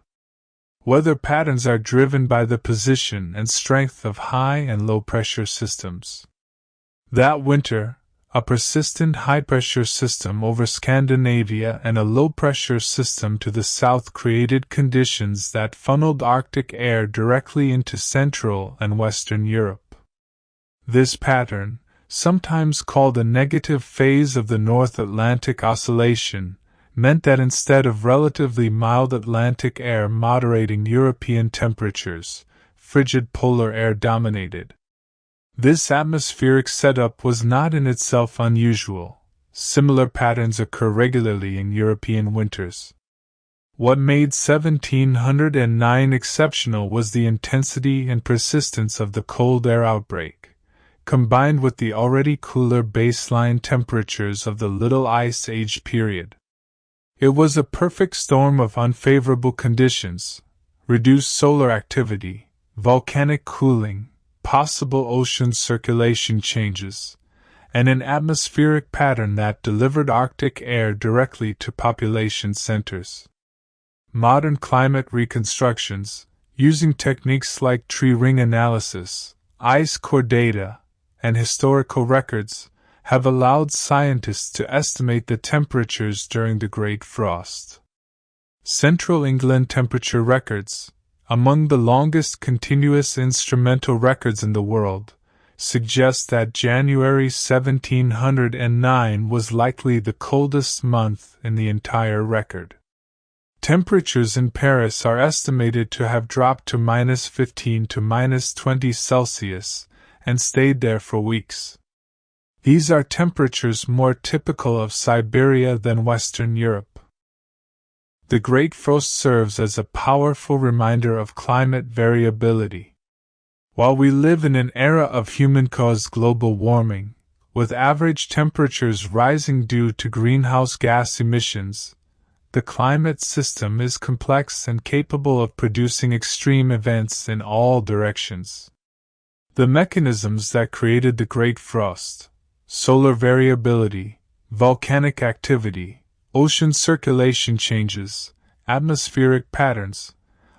Weather patterns are driven by the position and strength of high and low pressure systems. That winter, a persistent high-pressure system over Scandinavia and a low-pressure system to the south created conditions that funneled Arctic air directly into Central and Western Europe. This pattern, sometimes called a negative phase of the North Atlantic Oscillation, meant that instead of relatively mild Atlantic air moderating European temperatures, frigid polar air dominated. This atmospheric setup was not in itself unusual. Similar patterns occur regularly in European winters. What made 1709 exceptional was the intensity and persistence of the cold air outbreak, combined with the already cooler baseline temperatures of the Little Ice Age period. It was a perfect storm of unfavorable conditions: reduced solar activity, volcanic cooling, possible ocean circulation changes, and an atmospheric pattern that delivered Arctic air directly to population centers. Modern climate reconstructions, using techniques like tree ring analysis, ice core data, and historical records, have allowed scientists to estimate the temperatures during the Great Frost. Central England temperature records, among the longest continuous instrumental records in the world, suggest that January 1709 was likely the coldest month in the entire record. Temperatures in Paris are estimated to have dropped to -15 to -20 Celsius and stayed there for weeks. These are temperatures more typical of Siberia than Western Europe. The Great Frost serves as a powerful reminder of climate variability. While we live in an era of human-caused global warming, with average temperatures rising due to greenhouse gas emissions, the climate system is complex and capable of producing extreme events in all directions. The mechanisms that created the Great Frost, solar variability, volcanic activity, ocean circulation changes, atmospheric patterns,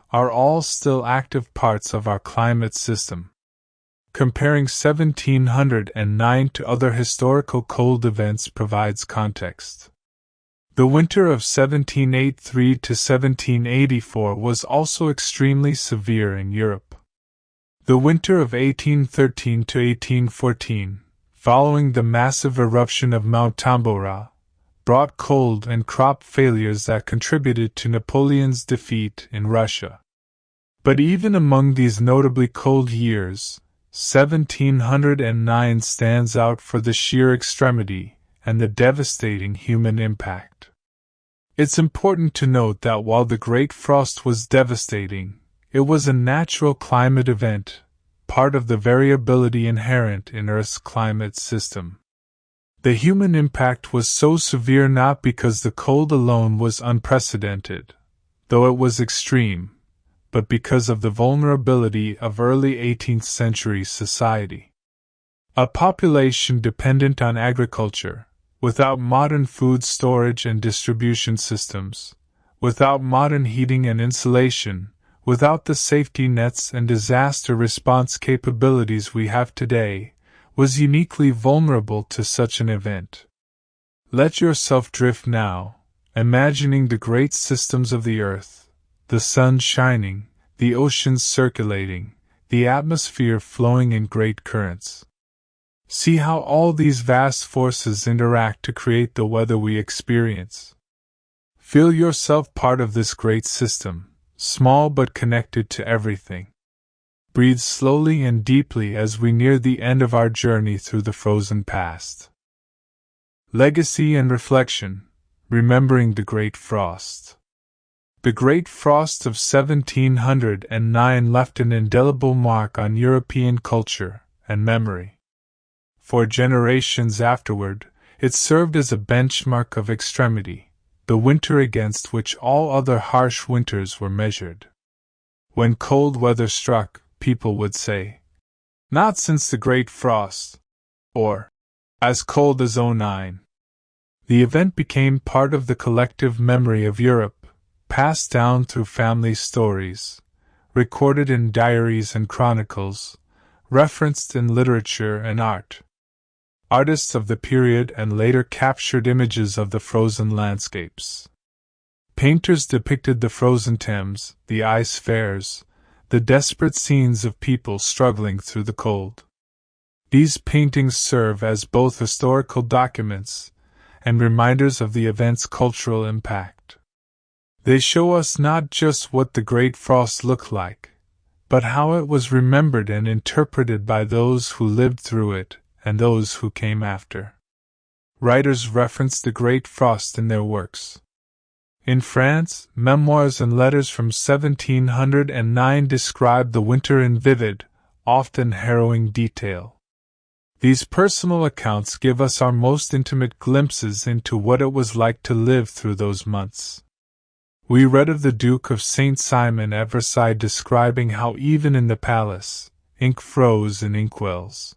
are all still active parts of our climate system. Comparing 1709 to other historical cold events provides context. The winter of 1783 to 1784 was also extremely severe in Europe. The winter of 1813 to 1814, following the massive eruption of Mount Tambora, brought cold and crop failures that contributed to Napoleon's defeat in Russia. But even among these notably cold years, 1709 stands out for the sheer extremity and the devastating human impact. It's important to note that while the Great Frost was devastating, it was a natural climate event, part of the variability inherent in Earth's climate system. The human impact was so severe not because the cold alone was unprecedented, though it was extreme, but because of the vulnerability of early 18th century society. A population dependent on agriculture, without modern food storage and distribution systems, without modern heating and insulation, without the safety nets and disaster response capabilities we have today, was uniquely vulnerable to such an event. Let yourself drift now, imagining the great systems of the earth, the sun shining, the oceans circulating, the atmosphere flowing in great currents. See how all these vast forces interact to create the weather we experience. Feel yourself part of this great system, small but connected to everything. Breathe slowly and deeply as we near the end of our journey through the frozen past. Legacy and reflection, remembering the Great Frost. The Great Frost of 1709 left an indelible mark on European culture and memory. For generations afterward, it served as a benchmark of extremity, the winter against which all other harsh winters were measured. When cold weather struck, people would say, "Not since the Great Frost," or, "As cold as '09." The event became part of the collective memory of Europe, passed down through family stories, recorded in diaries and chronicles, referenced in literature and art. Artists of the period and later captured images of the frozen landscapes. Painters depicted the frozen Thames, the ice fairs, the desperate scenes of people struggling through the cold. These paintings serve as both historical documents and reminders of the event's cultural impact. They show us not just what the Great Frost looked like, but how it was remembered and interpreted by those who lived through it and those who came after. Writers reference the Great Frost in their works. In France, memoirs and letters from 1709 describe the winter in vivid, often harrowing detail. These personal accounts give us our most intimate glimpses into what it was like to live through those months. We read of the Duke of St. Simon at Versailles describing how even in the palace, ink froze in inkwells.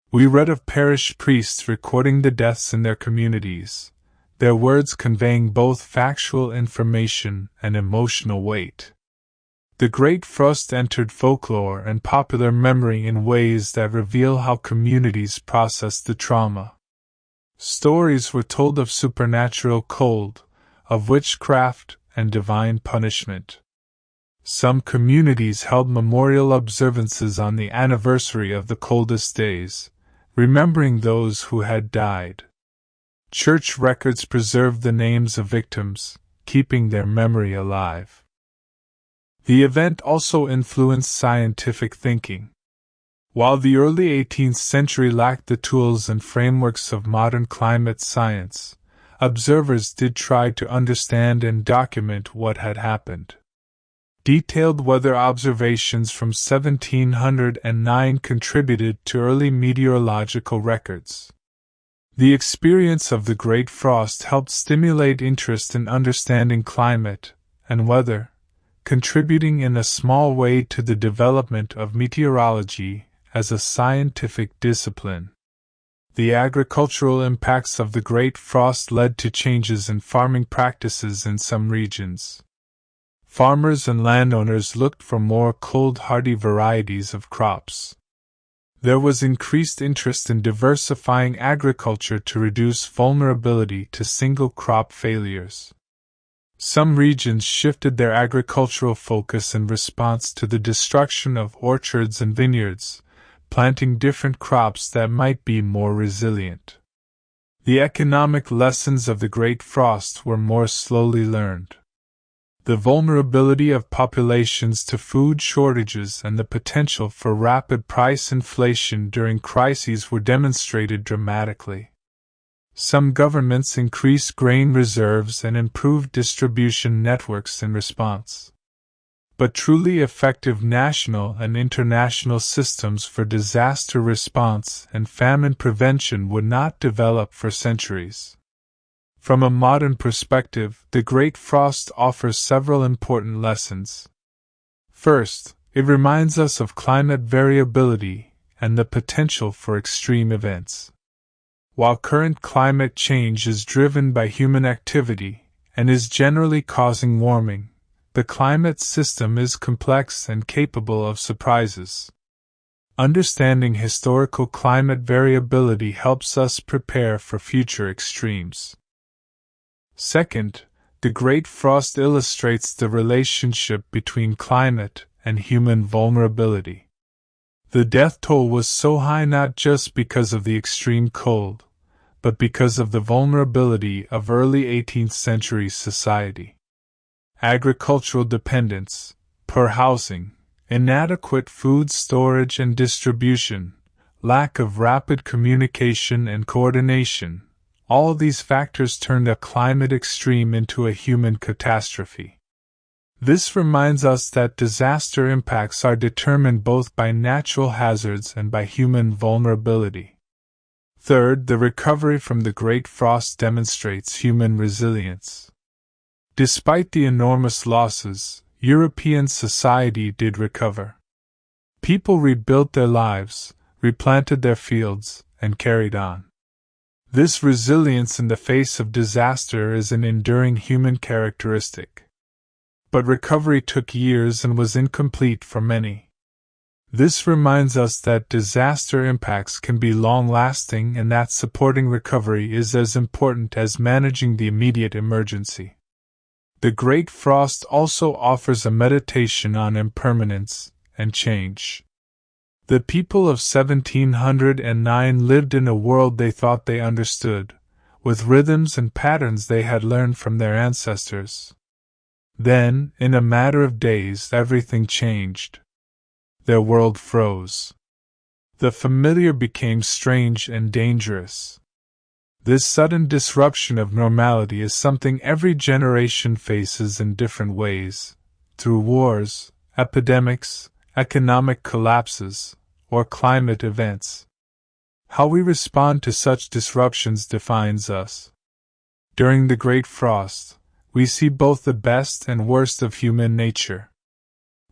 We read of parish priests recording the deaths in their communities, their words conveying both factual information and emotional weight. The Great Frost entered folklore and popular memory in ways that reveal how communities processed the trauma. Stories were told of supernatural cold, of witchcraft, and divine punishment. Some communities held memorial observances on the anniversary of the coldest days, remembering those who had died. Church records preserved the names of victims, keeping their memory alive. The event also influenced scientific thinking. While the early 18th century lacked the tools and frameworks of modern climate science, observers did try to understand and document what had happened. Detailed weather observations from 1709 contributed to early meteorological records. The experience of the Great Frost helped stimulate interest in understanding climate and weather, contributing in a small way to the development of meteorology as a scientific discipline. The agricultural impacts of the Great Frost led to changes in farming practices in some regions. Farmers and landowners looked for more cold-hardy varieties of crops. There was increased interest in diversifying agriculture to reduce vulnerability to single-crop failures. Some regions shifted their agricultural focus in response to the destruction of orchards and vineyards, planting different crops that might be more resilient. The economic lessons of the Great Frost were more slowly learned. The vulnerability of populations to food shortages and the potential for rapid price inflation during crises were demonstrated dramatically. Some governments increased grain reserves and improved distribution networks in response. but truly effective national and international systems for disaster response and famine prevention would not develop for centuries. From a modern perspective, the Great Frost offers several important lessons. First, it reminds us of climate variability and the potential for extreme events. While current climate change is driven by human activity and is generally causing warming, the climate system is complex and capable of surprises. Understanding historical climate variability helps us prepare for future extremes. Second, the Great Frost illustrates the relationship between climate and human vulnerability. The death toll was so high not just because of the extreme cold, but because of the vulnerability of early 18th century society. Agricultural dependence, poor housing, inadequate food storage and distribution, lack of rapid communication and coordination, all these factors turned a climate extreme into a human catastrophe. This reminds us that disaster impacts are determined both by natural hazards and by human vulnerability. Third, the recovery from the Great Frost demonstrates human resilience. Despite the enormous losses, European society did recover. People rebuilt their lives, replanted their fields, and carried on. This resilience in the face of disaster is an enduring human characteristic. But recovery took years and was incomplete for many. This reminds us that disaster impacts can be long-lasting and that supporting recovery is as important as managing the immediate emergency. The Great Frost also offers a meditation on impermanence and change. The people of 1709 lived in a world they thought they understood, with rhythms and patterns they had learned from their ancestors. Then, in a matter of days, everything changed. Their world froze. The familiar became strange and dangerous. This sudden disruption of normality is something every generation faces in different ways, through wars, epidemics, economic collapses, or climate events. How we respond to such disruptions defines us. During the Great Frost, we see both the best and worst of human nature.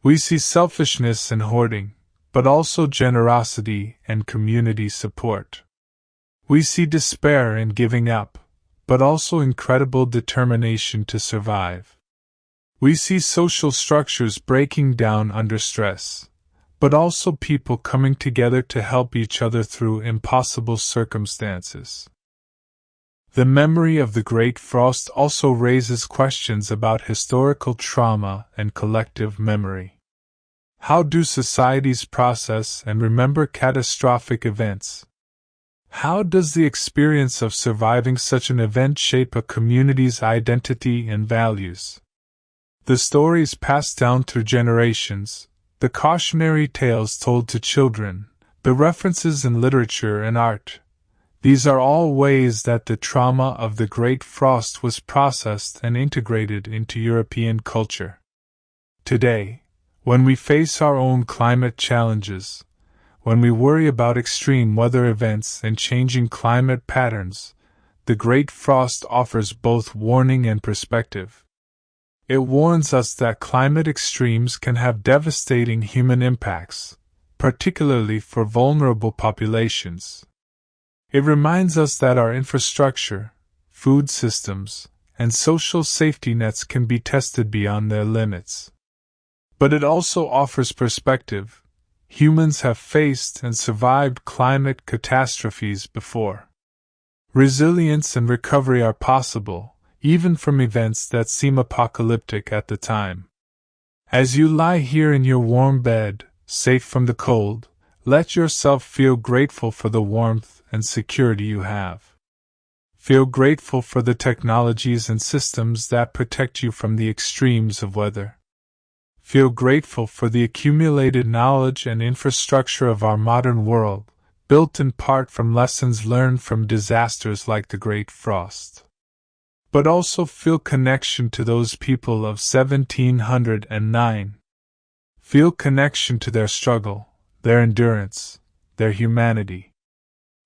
We see selfishness and hoarding, but also generosity and community support. We see despair and giving up, but also incredible determination to survive. We see social structures breaking down under stress, but also people coming together to help each other through impossible circumstances. The memory of the Great Frost also raises questions about historical trauma and collective memory. How do societies process and remember catastrophic events? How does the experience of surviving such an event shape a community's identity and values? The stories passed down through generations, the cautionary tales told to children, the references in literature and art, these are all ways that the trauma of the Great Frost was processed and integrated into European culture. Today, when we face our own climate challenges, when we worry about extreme weather events and changing climate patterns, the Great Frost offers both warning and perspective. It warns us that climate extremes can have devastating human impacts, particularly for vulnerable populations. It reminds us that our infrastructure, food systems, and social safety nets can be tested beyond their limits. But it also offers perspective. Humans have faced and survived climate catastrophes before. Resilience and recovery are possible, even from events that seem apocalyptic at the time. As you lie here in your warm bed, safe from the cold, let yourself feel grateful for the warmth and security you have. Feel grateful for the technologies and systems that protect you from the extremes of weather. Feel grateful for the accumulated knowledge and infrastructure of our modern world, built in part from lessons learned from disasters like the Great Frost. But also feel connection to those people of 1709, Feel connection to their struggle, their endurance, their humanity.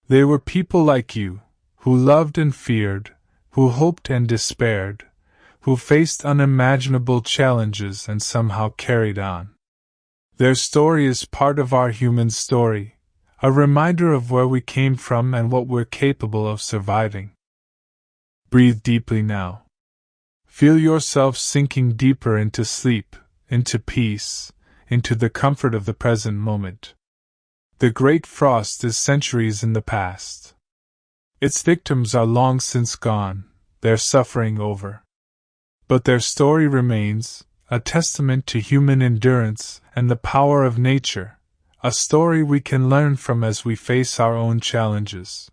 They were people like you, who loved and feared, who hoped and despaired, who faced unimaginable challenges and somehow carried on. Their story is part of our human story, a reminder of where we came from and what we're capable of surviving. Breathe deeply now. Feel yourself sinking deeper into sleep, into peace, into the comfort of the present moment. The Great Frost is centuries in the past. Its victims are long since gone, their suffering over. But their story remains, a testament to human endurance and the power of nature, a story we can learn from as we face our own challenges.